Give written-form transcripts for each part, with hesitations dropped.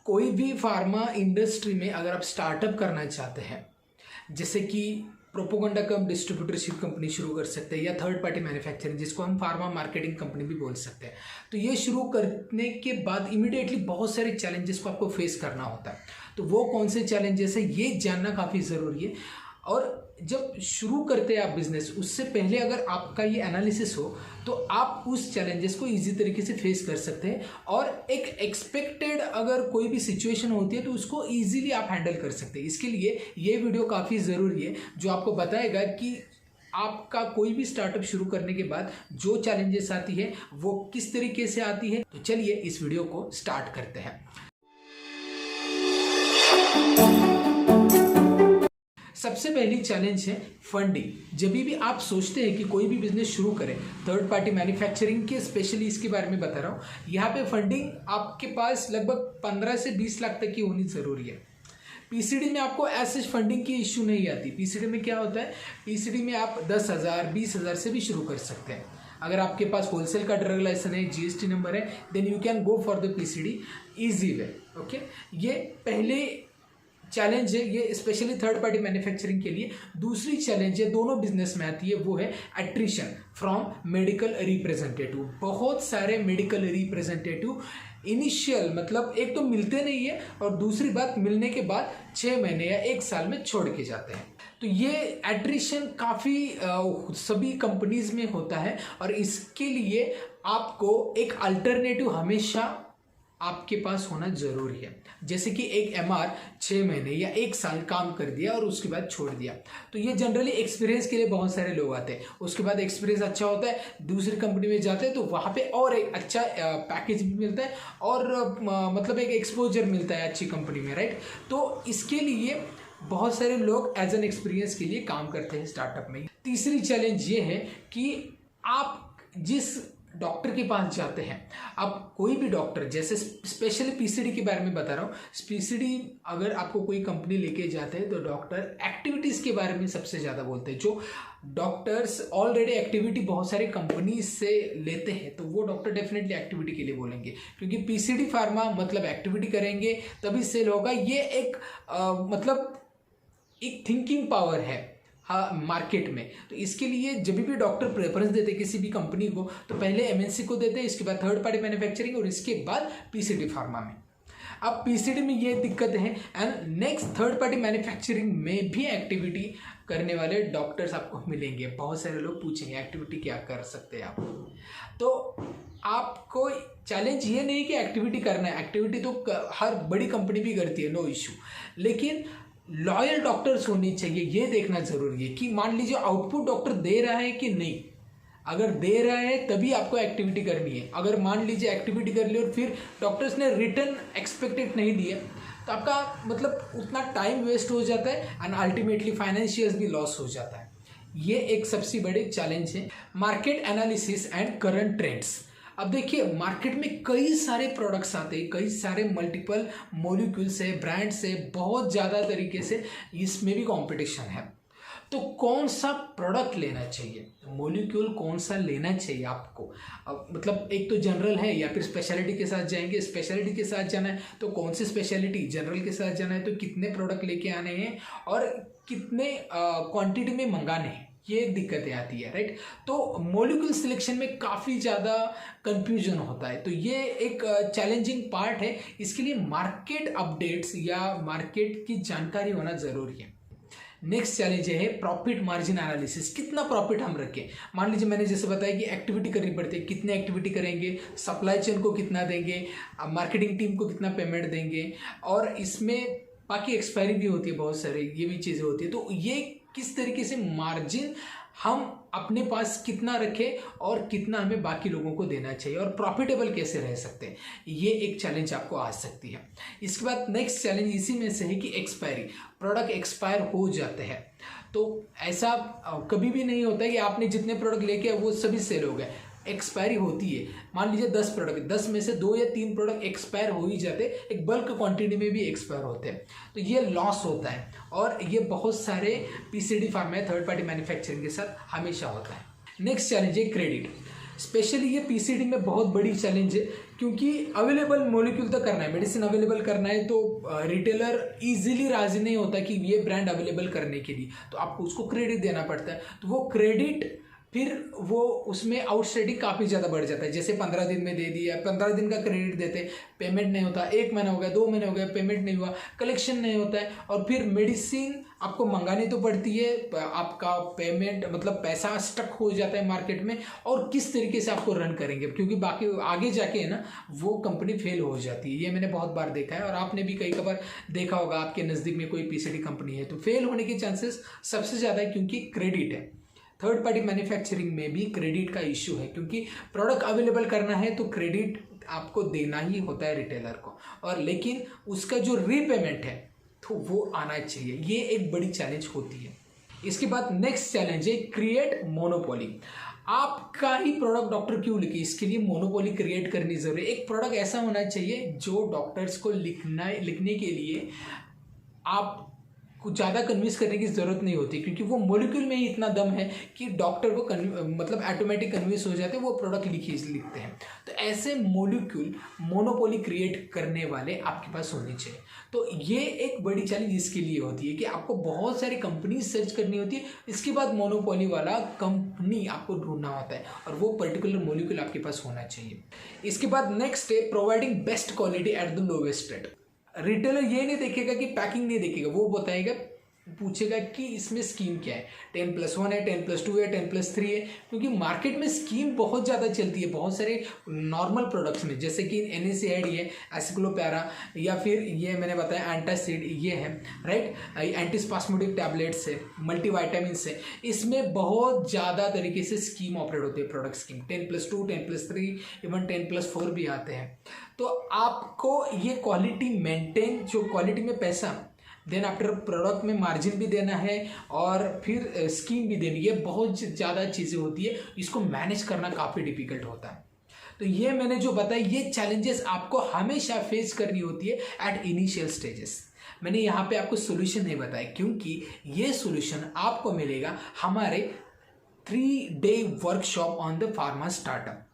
कोई भी pharma industry में अगर आप स्टार्टअप करना चाहते हैं, जैसे कि प्रोपोगंडा कम डिस्ट्रीब्यूटरशिप कंपनी शुरू कर सकते हैं या थर्ड पार्टी मैन्युफैक्चरिंग, जिसको हम फार्मा मार्केटिंग कंपनी भी बोल सकते हैं, तो ये शुरू करने के बाद इमीडिएटली बहुत सारे चैलेंजेस को आपको फेस करना होता है। तो वो कौन से चैलेंजेस है ये जानना काफ़ी ज़रूरी है। और जब शुरू करते हैं आप बिजनेस, उससे पहले अगर आपका ये एनालिसिस हो तो आप उस चैलेंजेस को इजी तरीके से फेस कर सकते हैं और एक एक्सपेक्टेड अगर कोई भी सिचुएशन होती है तो उसको इजीली आप हैंडल कर सकते हैं। इसके लिए ये वीडियो काफ़ी ज़रूरी है, जो आपको बताएगा कि आपका कोई भी स्टार्टअप शुरू करने के बाद जो चैलेंजेस आती है वो किस तरीके से आती है। तो चलिए इस वीडियो को स्टार्ट करते हैं। सबसे पहली चैलेंज है फंडिंग। जब भी आप सोचते हैं कि कोई भी बिजनेस शुरू करें, थर्ड पार्टी मैन्युफैक्चरिंग के स्पेशली इसके बारे में बता रहा हूँ, यहाँ पे फंडिंग आपके पास लगभग 15 से 20 लाख तक की होनी ज़रूरी है। पीसीडी में आपको ऐसे फंडिंग की इश्यू नहीं आती। पीसीडी में क्या होता है, पीसीडी में आप 10,000 20,000 से भी शुरू कर सकते हैं। अगर आपके पास होलसेल का ड्रग लाइसेंस है, जीएसटी नंबर है, then you can go for the PCD easy way. Okay, ये पहले चैलेंज है, ये स्पेशली थर्ड पार्टी मैन्युफैक्चरिंग के लिए। दूसरी चैलेंज है, दोनों बिजनेस में आती है, वो है एट्रिशन फ्रॉम मेडिकल रिप्रेजेंटेटिव। बहुत सारे मेडिकल रिप्रेजेंटेटिव इनिशियल मतलब एक तो मिलते नहीं है और दूसरी बात मिलने के बाद 6 महीने या 1 साल में छोड़ के जाते हैं। तो ये एट्रिशन काफ़ी सभी कंपनीज में होता है और इसके लिए आपको एक अल्टरनेटिव हमेशा आपके पास होना ज़रूरी है। जैसे कि एक एमआर 6 महीने या 1 साल काम कर दिया और उसके बाद छोड़ दिया, तो ये जनरली एक्सपीरियंस के लिए बहुत सारे लोग आते हैं। उसके बाद एक्सपीरियंस अच्छा होता है, दूसरी कंपनी में जाते हैं तो वहाँ पे और एक अच्छा पैकेज भी मिलता है और मतलब एक एक्सपोजर मिलता है अच्छी कंपनी में, राइट। तो इसके लिए बहुत सारे लोग एज एन एक्सपीरियंस के लिए काम करते हैं स्टार्टअप में। तीसरी चैलेंज ये है कि आप जिस डॉक्टर के पास जाते हैं, अब कोई भी डॉक्टर, जैसे स्पेशली पीसीडी के बारे में बता रहा हूँ, पीसीडी अगर आपको कोई कंपनी लेके जाते हैं तो डॉक्टर एक्टिविटीज़ के बारे में सबसे ज़्यादा बोलते हैं। जो डॉक्टर्स ऑलरेडी एक्टिविटी बहुत सारे कंपनी से लेते हैं तो वो डॉक्टर डेफिनेटली एक्टिविटी के लिए बोलेंगे, क्योंकि पीसीडी फार्मा मतलब एक्टिविटी करेंगे तभी सेल होगा। ये एक मतलब एक थिंकिंग पावर है मार्केट में। तो इसके लिए जब भी डॉक्टर प्रेफरेंस देते हैं किसी भी कंपनी को, तो पहले एमएनसी को देते हैं, इसके बाद थर्ड पार्टी मैन्युफैक्चरिंग और इसके बाद पीसीडी फार्मा में। अब पीसीडी में ये दिक्कत है and next third party manufacturing में भी एक्टिविटी करने वाले डॉक्टर्स आपको मिलेंगे। बहुत सारे लोग पूछेंगे एक्टिविटी क्या कर सकते हैं आप, तो आपको चैलेंज ये नहीं कि एक्टिविटी करना है, एक्टिविटी तो हर बड़ी कंपनी भी करती है, नो इश्यू, लेकिन लॉयल डॉक्टर्स होनी चाहिए। ये देखना जरूरी है कि मान लीजिए आउटपुट डॉक्टर दे रहा है कि नहीं। अगर दे रहा है तभी आपको एक्टिविटी करनी है। अगर मान लीजिए एक्टिविटी कर ली और फिर डॉक्टर्स ने रिटर्न एक्सपेक्टेड नहीं दिया तो आपका मतलब उतना टाइम वेस्ट हो जाता है एंड अल्टीमेटली फाइनेंशियल भी लॉस हो जाता है। ये एक सबसे बड़े चैलेंज है। Market analysis and current trends. अब देखिए मार्केट में कई सारे प्रोडक्ट्स आते हैं, कई सारे मल्टीपल मॉलिक्यूल्स है, ब्रांड्स है, बहुत ज़्यादा तरीके से इसमें भी कंपटीशन है। तो कौन सा प्रोडक्ट लेना चाहिए, मॉलिक्यूल कौन सा लेना चाहिए आपको। अब मतलब एक तो जनरल है या फिर स्पेशलिटी के साथ जाएंगे। स्पेशलिटी के साथ जाना है तो कौन सी स्पेशलिटी, जनरल के साथ जाना है तो कितने प्रोडक्ट लेके आने हैं और कितने क्वांटिटी में मंगाने हैं, ये दिक्कतें आती है, राइट। तो मॉलिक्यूल सिलेक्शन में काफ़ी ज़्यादा कंफ्यूजन होता है, तो ये एक चैलेंजिंग पार्ट है। इसके लिए मार्केट अपडेट्स या मार्केट की जानकारी होना ज़रूरी है। नेक्स्ट चैलेंज है प्रॉफिट मार्जिन एनालिसिस। कितना प्रॉफिट हम रखें। मान लीजिए मैंने जैसे बताया कि एक्टिविटी करनी पड़ती है, कितने एक्टिविटी करेंगे, सप्लाई चेन को कितना देंगे, मार्केटिंग टीम को कितना पेमेंट देंगे, और इसमें बाकी एक्सपायरी भी होती है, बहुत सारे ये भी चीज़ें होती है। तो ये किस तरीके से मार्जिन हम अपने पास कितना रखें और कितना हमें बाकी लोगों को देना चाहिए और प्रॉफिटेबल कैसे रह सकते हैं, ये एक चैलेंज आपको आ सकती है। इसके बाद नेक्स्ट चैलेंज इसी में से है कि एक्सपायरी, प्रोडक्ट एक्सपायर हो जाते हैं। तो ऐसा कभी भी नहीं होता है कि आपने जितने प्रोडक्ट लेके वो सभी सेल हो गए। एक्सपायरी होती है। मान लीजिए 10 प्रोडक्ट, 10 में से 2 या 3 प्रोडक्ट एक्सपायर हो ही जाते, एक बल्क क्वांटिटी में भी एक्सपायर होते हैं, तो ये लॉस होता है और ये बहुत सारे PCD pharma third party manufacturing के साथ हमेशा होता है। नेक्स्ट चैलेंज है क्रेडिट। स्पेशली ये पीसीडी में बहुत बड़ी चैलेंज है, क्योंकि अवेलेबल मॉलिक्यूल तो करना है, मेडिसिन अवेलेबल करना है, तो रिटेलर इजीली राजी नहीं होता कि ये ब्रांड अवेलेबल करने के लिए, तो आपको उसको क्रेडिट देना पड़ता है। तो वो क्रेडिट फिर वो उसमें आउटस्टैंडिंग काफ़ी ज़्यादा बढ़ जाता है। जैसे 15 दिन में दे दिया, 15 दिन का क्रेडिट देते, पेमेंट नहीं होता, 1 महीना हो गया, 2 महीने हो गए, पेमेंट नहीं हुआ, कलेक्शन नहीं होता है, और फिर मेडिसिन आपको मंगानी तो पड़ती है, आपका पेमेंट मतलब पैसा स्टक हो जाता है मार्केट में, और किस तरीके से आपको रन करेंगे, क्योंकि बाकी आगे जाके है ना वो कंपनी फेल हो जाती है। ये मैंने बहुत बार देखा है, और आपने भी कई बार देखा होगा, आपके नज़दीक में कोई पीसीडी कंपनी है तो फेल होने के चांसेस सबसे ज़्यादा है, क्योंकि क्रेडिट है। थर्ड पार्टी मैन्युफैक्चरिंग में भी क्रेडिट का इश्यू है, क्योंकि प्रोडक्ट अवेलेबल करना है तो क्रेडिट आपको देना ही होता है रिटेलर को, और लेकिन उसका जो रीपेमेंट है तो वो आना चाहिए। ये एक बड़ी चैलेंज होती है। इसके बाद नेक्स्ट चैलेंज है क्रिएट मोनोपोली। आपका ही प्रोडक्ट डॉक्टर क्यों लिखे, इसके लिए मोनोपोली क्रिएट करनी जरूरी है। एक प्रोडक्ट ऐसा होना चाहिए जो डॉक्टर्स को लिखने के लिए आप कुछ ज़्यादा कन्विंस करने की ज़रूरत नहीं होती, क्योंकि वो मॉलिक्यूल में ही इतना दम है कि डॉक्टर को मतलब ऑटोमेटिक कन्विंस हो जाते हैं, वो प्रोडक्ट लिखते हैं। तो ऐसे मॉलिक्यूल मोनोपोली क्रिएट करने वाले आपके पास होने चाहिए। तो ये एक बड़ी चैलेंज इसके लिए होती है कि आपको बहुत सारी कंपनी सर्च करनी होती है, इसके बाद मोनोपोली वाला कंपनी आपको ढूंढना होता है, और वो पर्टिकुलर मॉलिक्यूल आपके पास होना चाहिए। इसके बाद नेक्स्ट है providing best quality at the lowest rate. Retailer ये नहीं देखेगा कि पैकिंग नहीं देखेगा, वो बताएगा, पूछेगा कि इसमें स्कीम क्या है, 10+1 है, 10+2 है, 10+3 है, क्योंकि मार्केट में स्कीम बहुत ज़्यादा चलती है बहुत सारे नॉर्मल प्रोडक्ट्स में, जैसे कि NSAID है, एसिक्लोपैरा, या फिर ये मैंने बताया एंटासिड, ये है राइट, एंटीस्पास्मोडिक टैबलेट्स है, मल्टीवाइटामिन्स है। इसमें बहुत ज़्यादा तरीके से स्कीम ऑपरेट होती है, प्रोडक्ट स्कीम 10+2, 10+3, इवन 10+4 भी आते हैं। तो आपको ये क्वालिटी मेंटेन, जो क्वालिटी में पैसा, देन आफ्टर प्रोडक्ट में मार्जिन भी देना है, और फिर स्कीम भी देनी है, बहुत ज़्यादा चीज़ें होती है, इसको मैनेज करना काफ़ी डिफिकल्ट होता है। तो ये मैंने जो बताया, ये चैलेंजेस आपको हमेशा फेस करनी होती है एट इनिशियल स्टेजेस। मैंने यहाँ पे आपको सोल्यूशन नहीं बताया, क्योंकि ये सोल्यूशन आपको मिलेगा हमारे 3-day workshop on the pharma startup.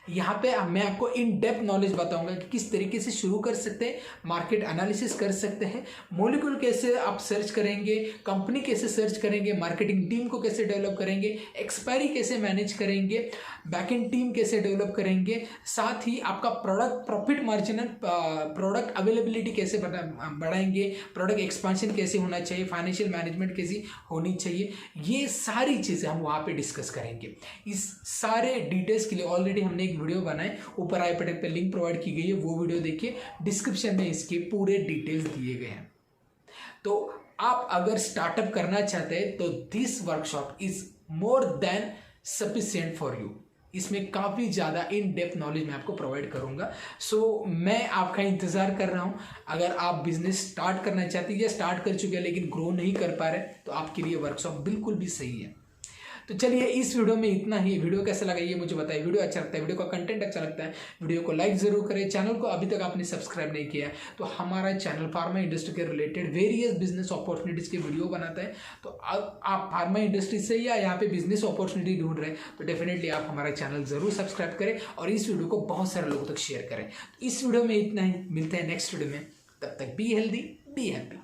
यहाँ पे मैं आपको इन डेप्थ नॉलेज बताऊंगा कि किस तरीके से शुरू कर सकते हैं, मार्केट एनालिसिस कर सकते हैं, मॉलिक्यूल कैसे आप सर्च करेंगे, कंपनी कैसे सर्च करेंगे, मार्केटिंग टीम को कैसे डेवलप करेंगे, एक्सपायरी कैसे मैनेज करेंगे, बैकएंड टीम कैसे डेवलप करेंगे, साथ ही आपका product profit margin, product availability कैसे बढ़ाएंगे, प्रोडक्ट एक्सपांशन कैसे होना चाहिए, फाइनेंशियल मैनेजमेंट कैसी होनी चाहिए, ये सारी चीज़ें हम वहाँ पे डिस्कस करेंगे। इस सारे डिटेल्स के लिए ऑलरेडी हमने वीडियो बनाए, ऊपर आई बटन पे लिंक प्रोवाइड की गई है, वो वीडियो देखिए, डिस्क्रिप्शन में इसके पूरे डिटेल्स दिए गए हैं। तो आप अगर स्टार्टअप करना चाहते हैं तो this workshop is more than sufficient for you. इसमें काफ़ी ज़्यादा इन डेप्थ नॉलेज मैं आपको प्रोवाइड करूंगा। सो मैं आपका इंतज़ार कर रहा हूं। अगर आप बिजनेस स्टार्ट करना चाहते हैं या स्टार्ट कर चुके हैं लेकिन ग्रो नहीं कर पा रहे, तो आपके लिए वर्कशॉप बिल्कुल भी सही है। तो चलिए इस वीडियो में इतना ही। वीडियो कैसा लगा ये मुझे बताइए। वीडियो अच्छा लगता है, वीडियो का कंटेंट अच्छा लगता है, वीडियो को लाइक जरूर करें। चैनल को अभी तक आपने सब्सक्राइब नहीं किया है तो हमारा चैनल फार्मा इंडस्ट्री के रिलेटेड वेरियस बिजनेस अपॉर्चुनिटीज़ के वीडियो बनाता है। तो आप फार्मा इंडस्ट्री से या यहाँ पे बिजनेस अपॉर्चुनिटी ढूंढ रहे हैं तो डेफिनेटली आप हमारा चैनल जरूर सब्सक्राइब करें और इस वीडियो को बहुत सारे लोगों तक शेयर करें। तो इस वीडियो में इतना ही, मिलते हैं नेक्स्ट वीडियो में। तब तक बी हेल्दी, बी हैप्पी।